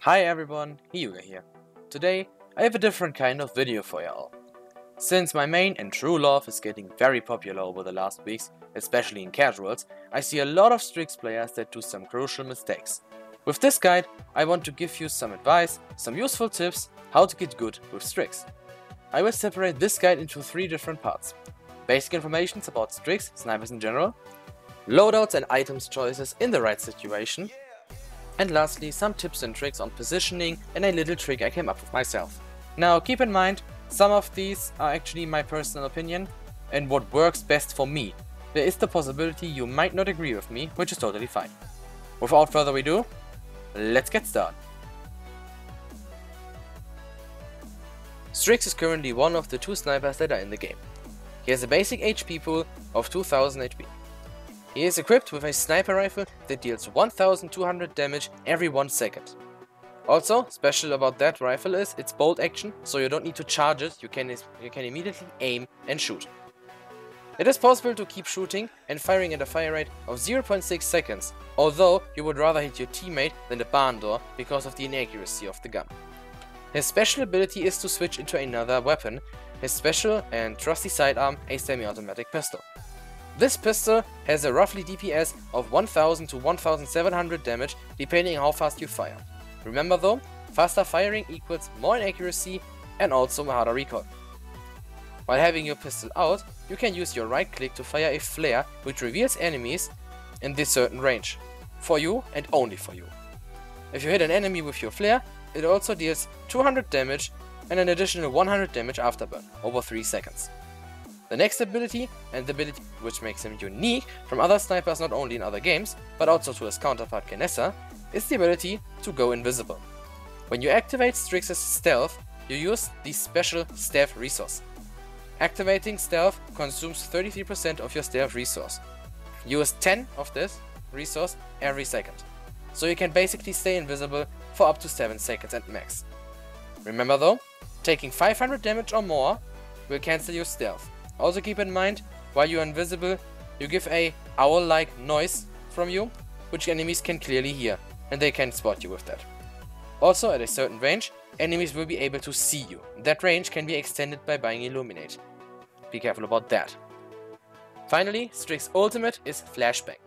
Hi everyone, Hyuga here. Today I have a different kind of video for y'all. Since my main and true love is getting very popular over the last weeks, especially in casuals, I see a lot of Strix players that do some crucial mistakes. With this guide, I want to give you some advice, some useful tips how to get good with Strix. I will separate this guide into 3 different parts. Basic information about Strix, snipers in general, loadouts and items choices in the right situation, and lastly some tips and tricks on positioning and a little trick I came up with myself. Now keep in mind, some of these are actually my personal opinion and what works best for me. There is the possibility you might not agree with me, which is totally fine. Without further ado, let's get started. Strix is currently one of the 2 snipers that are in the game. He has a basic HP pool of 2000 HP. He is equipped with a sniper rifle that deals 1200 damage every 1 second. Also, special about that rifle is its bolt action, so you don't need to charge it, you can immediately aim and shoot. It is possible to keep shooting and firing at a fire rate of 0.6 seconds, although you would rather hit your teammate than the barn door because of the inaccuracy of the gun. His special ability is to switch into another weapon, his special and trusty sidearm, a semi-automatic pistol. This pistol has a roughly DPS of 1000 to 1700 damage depending on how fast you fire. Remember though, faster firing equals more inaccuracy and also harder recoil. While having your pistol out, you can use your right click to fire a flare which reveals enemies in this certain range. For you and only for you. If you hit an enemy with your flare, it also deals 200 damage and an additional 100 damage afterburn over 3 seconds. The next ability, and the ability which makes him unique from other snipers not only in other games, but also to his counterpart Ganessa, is the ability to go invisible. When you activate Strix's stealth, you use the special stealth resource. Activating stealth consumes 33% of your stealth resource. Use 10 of this resource every second. So you can basically stay invisible for up to 7 seconds at max. Remember though, taking 500 damage or more will cancel your stealth. Also keep in mind, while you are invisible, you give a owl-like noise from you, which enemies can clearly hear, and they can spot you with that. Also, at a certain range, enemies will be able to see you. That range can be extended by buying Illuminate. Be careful about that. Finally, Strix's ultimate is Flashbang.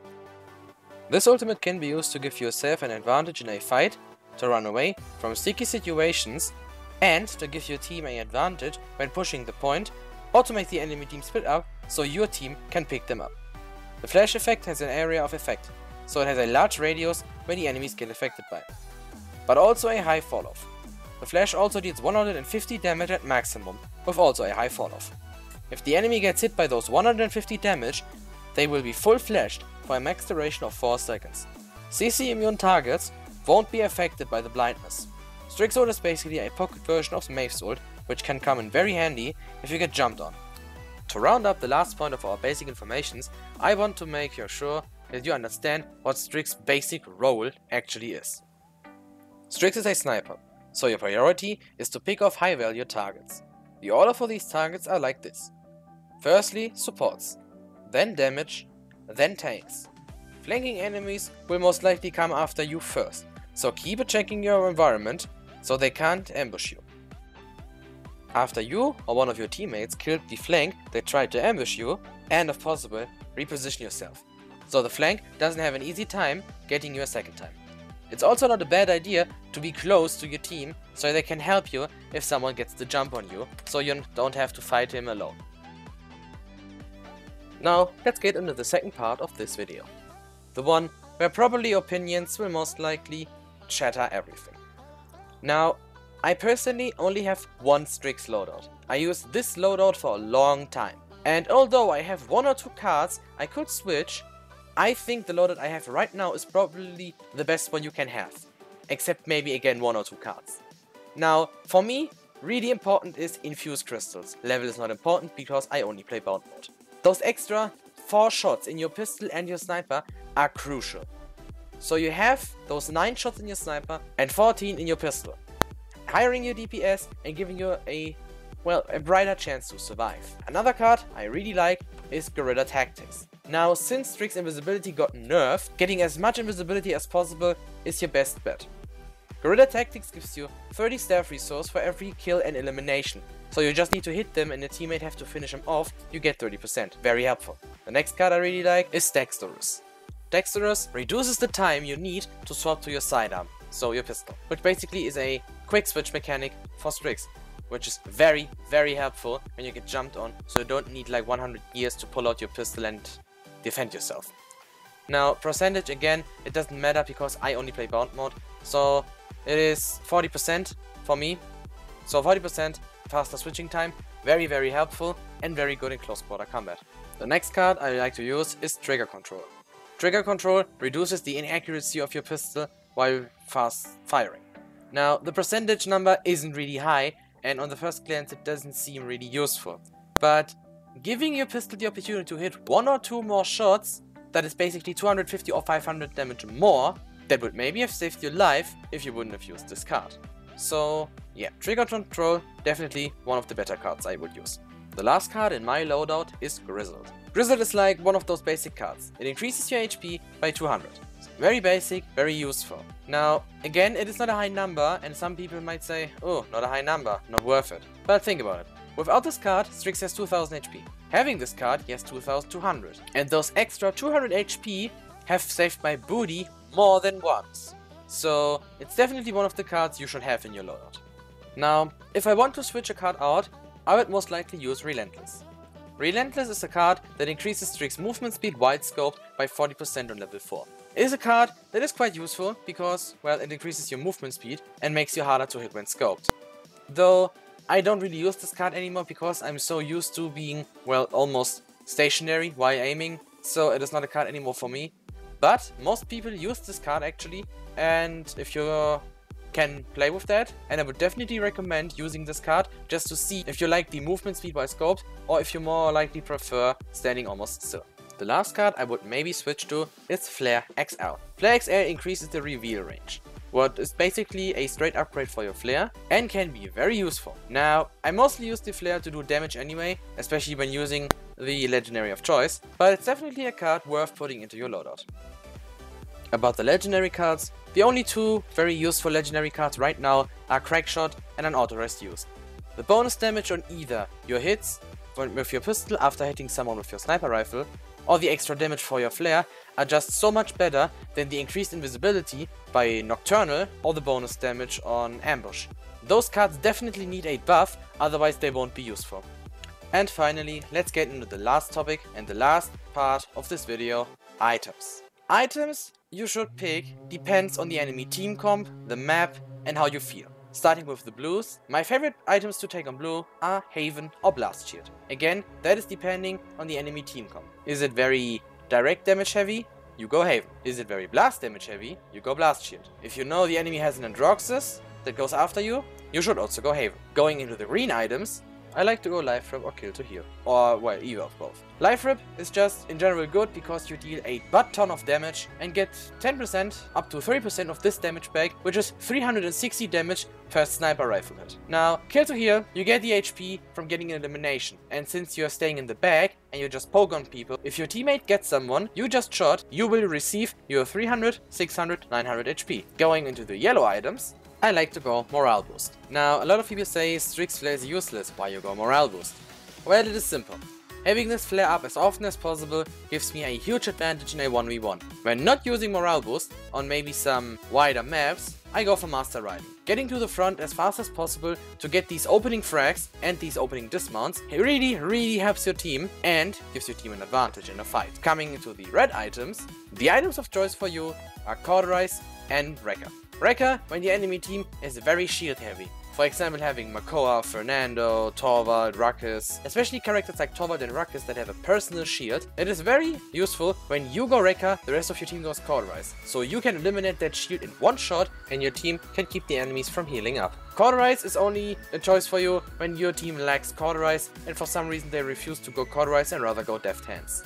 This ultimate can be used to give yourself an advantage in a fight, to run away from sticky situations, and to give your team an advantage when pushing the point, or to make the enemy team split up so your team can pick them up. The flash effect has an area of effect, so it has a large radius where the enemies get affected by, but also a high fall-off. The flash also deals 150 damage at maximum, with also a high fall-off. If the enemy gets hit by those 150 damage, they will be full flashed for a max duration of 4 seconds. CC immune targets won't be affected by the blindness. Strix ult is basically a pocket version of Mave's ult, which can come in very handy if you get jumped on. To round up the last point of our basic informations, I want to make sure that you understand what Strix's basic role actually is. Strix is a sniper, so your priority is to pick off high value targets. The order for these targets are like this. Firstly, supports, then damage, then tanks. Flanking enemies will most likely come after you first, so keep checking your environment so they can't ambush you. After you or one of your teammates killed the flank that tried to ambush you, and if possible, reposition yourself, so the flank doesn't have an easy time getting you a second time. It's also not a bad idea to be close to your team so they can help you if someone gets the jump on you, so you don't have to fight him alone. Now let's get into the second part of this video. The one where probably opinions will most likely shatter everything. Now, I personally only have one Strix loadout. I used this loadout for a long time. And although I have 1 or 2 cards I could switch, I think the loadout I have right now is probably the best one you can have. Except maybe again 1 or 2 cards. Now, for me, really important is infused crystals. Level is not important because I only play bound mode. Those extra 4 shots in your pistol and your sniper are crucial. So you have those 9 shots in your sniper and 14 in your pistol. Hiring your DPS and giving you a brighter chance to survive. Another card I really like is Guerrilla Tactics. Now, since Strix invisibility got nerfed, getting as much invisibility as possible is your best bet. Guerrilla Tactics gives you 30 staff resource for every kill and elimination. So you just need to hit them and your teammate have to finish them off, you get 30%. Very helpful. The next card I really like is Dexterous. Dexterous reduces the time you need to swap to your sidearm, so your pistol, which basically is a quick switch mechanic for Strix, which is very, very helpful when you get jumped on, so you don't need like 100 years to pull out your pistol and defend yourself. Now, percentage again, it doesn't matter because I only play bound mode, so it is 40% for me. So 40% faster switching time, very, very helpful and very good in close quarter combat. The next card I like to use is Trigger Control. Trigger Control reduces the inaccuracy of your pistol while fast firing. Now, the percentage number isn't really high, and on the first glance it doesn't seem really useful. But giving your pistol the opportunity to hit 1 or 2 more shots, that is basically 250 or 500 damage more, that would maybe have saved your life if you wouldn't have used this card. So yeah, Trigger Control, definitely one of the better cards I would use. The last card in my loadout is Grizzled. Grizzled is like one of those basic cards. It increases your HP by 200. Very basic, very useful. Now, again, it is not a high number, and some people might say, oh, not a high number, not worth it. But think about it. Without this card, Strix has 2000 HP. Having this card, he has 2200. And those extra 200 HP have saved my booty more than once. So, it's definitely one of the cards you should have in your loadout. Now, if I want to switch a card out, I would most likely use Relentless. Relentless is a card that increases Strix movement speed wide scoped by 40% on level 4. It is a card that is quite useful because, well, it increases your movement speed and makes you harder to hit when scoped. Though, I don't really use this card anymore because I'm so used to being, well, almost stationary while aiming, so it is not a card anymore for me. But most people use this card actually, and if you can play with that, and I would definitely recommend using this card just to see if you like the movement speed while scoped or if you more likely prefer standing almost still. The last card I would maybe switch to is Flare XL. Flare XL increases the reveal range, what is basically a straight upgrade for your flare and can be very useful. Now, I mostly use the flare to do damage anyway, especially when using the legendary of choice, but it's definitely a card worth putting into your loadout. About the legendary cards, the only 2 very useful legendary cards right now are Crackshot and an Auto-Rest use. The bonus damage on either your hits with your pistol after hitting someone with your sniper rifle, or the extra damage for your flare are just so much better than the increased invisibility by Nocturnal or the bonus damage on Ambush. Those cards definitely need a buff, otherwise they won't be useful. And finally, let's get into the last topic and the last part of this video, items. Items you should pick depends on the enemy team comp, the map, and how you feel. Starting with the blues, my favorite items to take on blue are Haven or Blast Shield. Again, that is depending on the enemy team comp. Is it very direct damage heavy? You go Haven. Is it very blast damage heavy? You go Blast Shield. If you know the enemy has an Androxus that goes after you, you should also go Haven. Going into the green items, I like to go Life Rip or Kill to Heal. Or, well, either of both. Life Rip is just in general good because you deal a butt ton of damage and get 10% up to 30% of this damage back, which is 360 damage per sniper rifle hit. Now, Kill to Heal, you get the HP from getting an elimination. And since you are staying in the back and you just poke on people, if your teammate gets someone you just shot, you will receive your 300, 600, 900 HP. Going into the yellow items, I like to go Morale Boost. Now, a lot of people say Strix Flare is useless, why you go Morale Boost? Well, it is simple. Having this flare up as often as possible gives me a huge advantage in a 1v1. When not using Morale Boost on maybe some wider maps, I go for Master Riding. Getting to the front as fast as possible to get these opening frags and these opening dismounts really helps your team and gives your team an advantage in a fight. Coming into the red items, the items of choice for you are Cauterize and Wrecker. Wrecker when the enemy team is very shield heavy. For example, having Makoa, Fernando, Torvald, Ruckus, especially characters like Torvald and Ruckus that have a personal shield. It is very useful when you go Wrecker, the rest of your team goes Cauterize. So you can eliminate that shield in one shot and your team can keep the enemies from healing up. Cauterize is only a choice for you when your team lacks Cauterize and for some reason they refuse to go Cauterize and rather go Deft Hands.